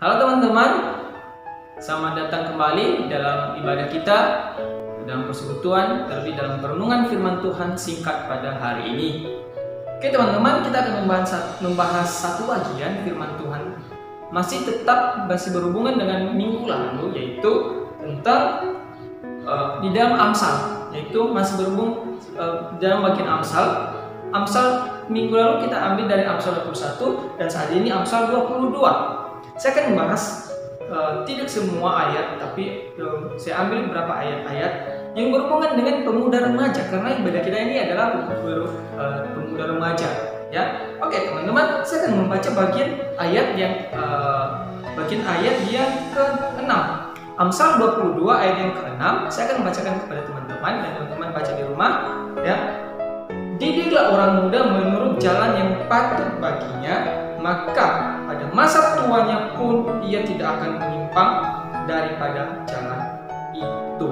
Halo teman-teman, selamat datang kembali dalam ibadah kita, dalam persekutuan, terlebih dalam perenungan firman Tuhan singkat pada hari ini. Oke teman-teman, kita akan membahas satu bagian firman Tuhan masih berhubungan dengan minggu lalu, yaitu tentang di dalam Amsal, yaitu masih berhubung dalam bagian Amsal. Amsal minggu lalu kita ambil dari Amsal 21 dan saat ini Amsal 22. Saya akan membahas tidak semua ayat, tapi saya ambil beberapa ayat-ayat yang berhubungan dengan pemuda remaja, karena ibadah kita ini adalah pemuda remaja. Ya, oke teman-teman, saya akan membaca bagian ayat yang ke-6. Amsal 22 ayat yang ke-6. Saya akan membacakan kepada teman-teman dan teman-teman baca di rumah. Ya, didiklah orang muda menurut jalan yang patut baginya, maka pada masa tuanya pun ia tidak akan menyimpang daripada jalan itu.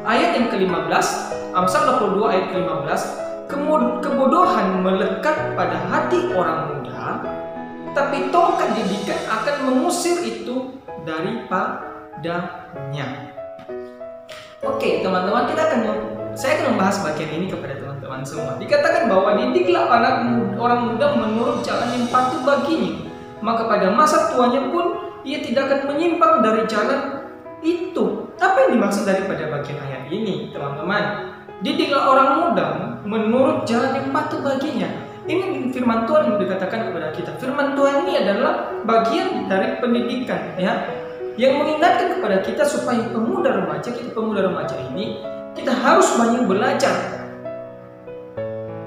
Ayat yang ke-15, Amsal 22 ayat ke-15, kebodohan melekat pada hati orang muda, tapi tongkat didikan akan mengusir itu daripadanya. Oke teman-teman, saya akan membahas bagian ini kepada teman-teman semua. Dikatakan bahwa didiklah orang muda menurut jalan yang patut baginya, maka pada masa tuanya pun ia tidak akan menyimpang dari jalan itu. Apa yang dimaksud daripada bagian ayat ini, teman-teman? Didiklah orang muda menurut jalan yang patut baginya. Ini firman Tuhan yang dikatakan kepada kita. Firman Tuhan ini adalah bagian dari pendidikan, ya, yang mengingatkan kepada kita supaya pemuda remaja ini kita harus banyak belajar.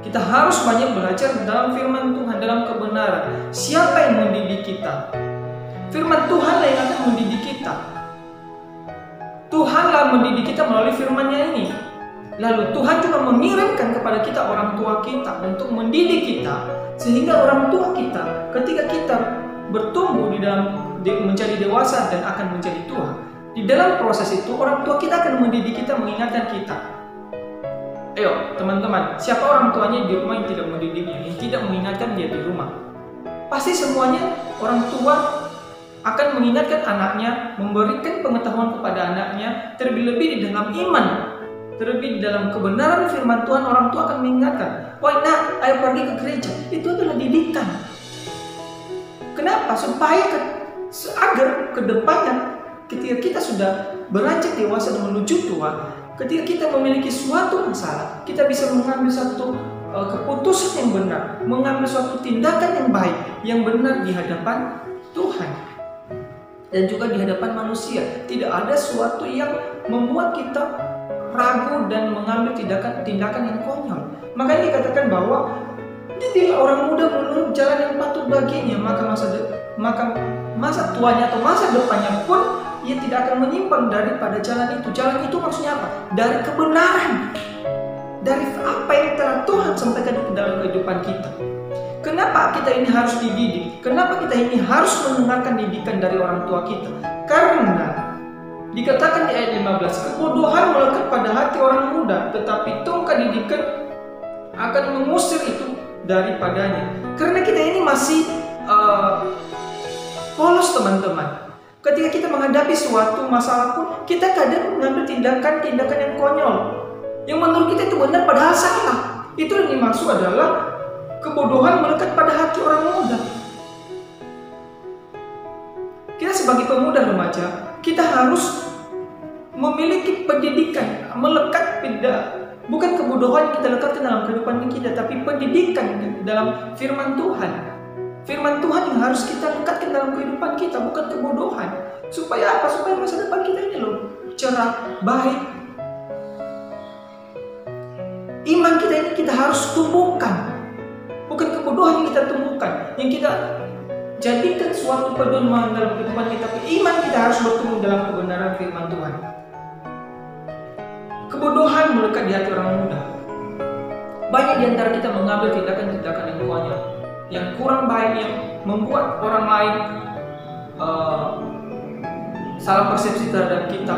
Kita harus banyak belajar dalam firman Tuhan, dalam kebenaran. Siapa yang mendidik kita? Firman Tuhanlah yang akan mendidik kita. Tuhanlah mendidik kita melalui firman-Nya ini. Lalu Tuhan juga mengirimkan kepada kita orang tua kita untuk mendidik kita, sehingga orang tua kita ketika kita bertumbuh menjadi dewasa dan akan menjadi tua, di dalam proses itu orang tua kita akan mendidik kita, mengingatkan kita. Ayo teman-teman, siapa orang tuanya di rumah yang tidak mendidiknya, yang tidak mengingatkan dia di rumah? Pasti semuanya orang tua akan mengingatkan anaknya, memberikan pengetahuan kepada anaknya, terlebih-lebih di dalam iman, terlebih di dalam kebenaran firman Tuhan. Orang tua akan mengingatkan, wah nak, ayo pergi ke gereja. Itu adalah didikan. Kenapa? Agar kedepannya ketika kita sudah beranjak dewasa dan menuju tua, ketika kita memiliki suatu masalah, kita bisa mengambil satu keputusan yang benar, mengambil suatu tindakan yang baik, yang benar di hadapan Tuhan dan juga di hadapan manusia. Tidak ada suatu yang membuat kita ragu dan mengambil tindakan yang konyol. Makanya dikatakan bahwa didiklah orang muda menurut jalan yang patut baginya, maka masa tuanya atau masa depannya pun ia tidak akan menyimpang daripada jalan itu. Jalan itu maksudnya apa? Dari kebenaran, dari apa yang telah Tuhan sampaikan ke dalam kehidupan kita. Kenapa kita ini harus dididik? Kenapa kita ini harus mendengarkan didikan dari orang tua kita? Karena dikatakan di ayat 15, kebodohan melekat pada hati orang muda, tetapi tongkat didikan akan mengusir itu daripadanya. Karena kita ini masih polos teman-teman. Ketika kita menghadapi suatu masalah pun, kita kadang mengambil tindakan yang konyol, yang menurut kita itu benar padahal salah. Itu yang dimaksud adalah kebodohan melekat pada hati orang muda. Kita sebagai pemuda remaja, kita harus memiliki pendidikan, bukan kebodohan yang kita lekatkan dalam kehidupan kita, tapi pendidikan dalam firman Tuhan. Firman Tuhan yang harus kita lekatkan dalam kehidupan kita, bukan kebodohan. Supaya apa? Supaya masa depan kita ini cerah, baik. Iman kita ini kita harus tumbuhkan, bukan kebodohan yang kita tumbuhkan, yang kita jadikan suatu pedoman dalam kehidupan kita. Tapi iman kita harus bertumbuh dalam kebenaran firman Tuhan. Kebodohan melekat di hati orang muda. Banyak di antara kita mengambil tindakan-tindakan yang konyol, yang kurang baik, yang membuat orang lain salah persepsi terhadap kita.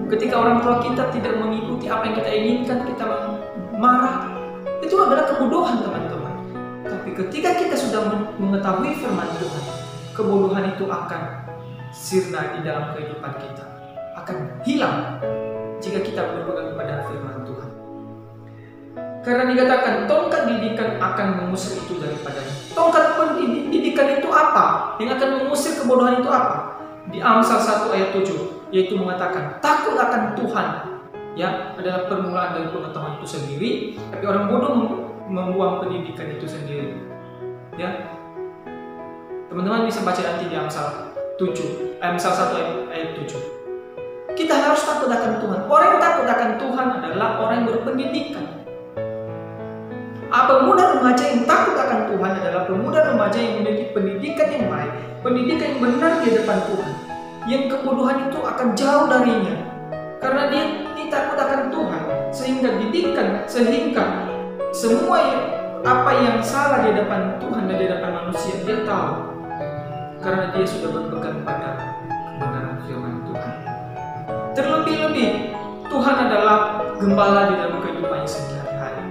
Ketika orang tua kita tidak mengikuti apa yang kita inginkan, kita marah. Itu adalah kebodohan teman-teman. Tapi ketika kita sudah mengetahui firman Tuhan, kebodohan itu akan sirna di dalam kehidupan kita, akan hilang jika kita berpegang kepada firman Tuhan. Karena dikatakan tongkat didikan akan mengusir itu daripadanya. Tongkat pendidikan itu apa? Yang akan mengusir kebodohan itu apa? Di Amsal 1 ayat 7, yaitu mengatakan takut akan Tuhan, ya, adalah permulaan dari pengetahuan itu sendiri, tapi orang bodoh membuang pendidikan itu sendiri. Ya, teman-teman bisa baca nanti di Amsal 1 ayat 7. Kita harus takut akan Tuhan. Orang yang takut akan Tuhan adalah orang yang berpendidikan. Pemuda remaja yang takut akan Tuhan adalah pemuda remaja yang memiliki pendidikan yang baik, pendidikan yang benar di hadapan Tuhan, yang kebodohan itu akan jauh darinya, karena dia takut akan Tuhan, sehingga semua apa yang salah di hadapan Tuhan dan di hadapan manusia dia tahu, karena dia sudah berpegang pada kebenaran firman Tuhan. Terlebih-lebih Tuhan adalah gembala di dalam kehidupannya sehari-hari.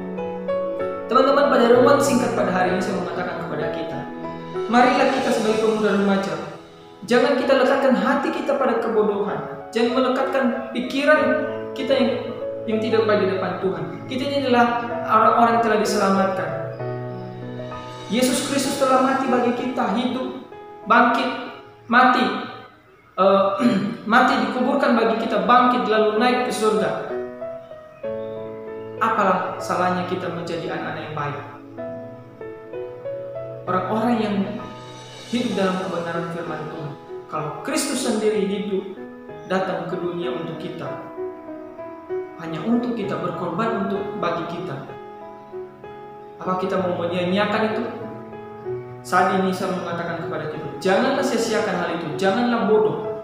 Teman-teman, pada renungan singkat pada hari ini saya mengatakan kepada kita, marilah kita sebagai pemuda remaja, jangan kita lekatkan hati kita pada kebodohan, jangan melekatkan pikiran kita yang tidak baik di depan Tuhan. Kita ini adalah orang-orang yang telah diselamatkan. Yesus Kristus telah mati bagi kita, hidup, bangkit, mati, dikuburkan bagi kita, bangkit lalu naik ke surga. Apalah salahnya kita menjadi anak-anak yang baik, orang-orang yang hidup dalam kebenaran firman Tuhan. Kalau Kristus sendiri hidup datang ke dunia untuk kita, hanya untuk kita, berkorban bagi kita, apa kita mau menyia-nyiakan itu? Saat ini saya mengatakan kepada kita, janganlah sia-siakan hal itu, janganlah bodoh,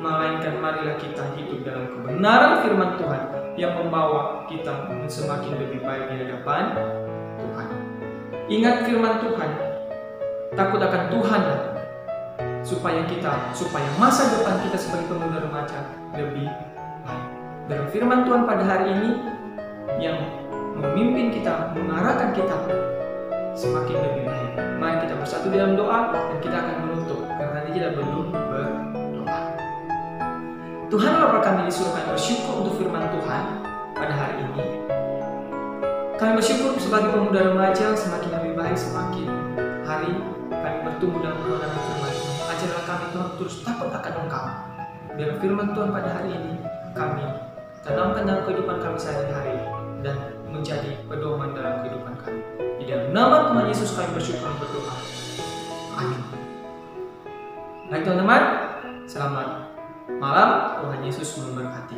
melainkan marilah kita hidup dalam kebenaran firman Tuhan yang membawa kita semakin lebih baik di hadapan Tuhan. Ingat firman Tuhan, takut akan Tuhan, supaya masa depan kita sebagai pemuda remaja lebih baik. Dan firman Tuhan pada hari ini yang memimpin kita, mengarahkan kita semakin lebih baik. Mari kita bersatu dalam doa dan kita akan menutup, karena nanti kita belum berdoa. Tuhan Bapa kami di surga, kami bersyukur untuk firman Tuhan pada hari ini. Kami bersyukur sebagai pemuda remaja semakin lebih baik, semakin hari kami bertumbuh dalam kebenaran firman Tuhan. Ajarlah kami Tuhan terus takut akan Engkau. Biar firman Tuhan pada hari ini kami tanamkan dalam kehidupan kami sehari-hari dan menjadi pedoman dalam kehidupan kami. Di dalam nama Tuhan Yesus kami bersyukur dan berdoa. Amin. Baik teman-teman, selamat malam. Tuhan Yesus memberkati.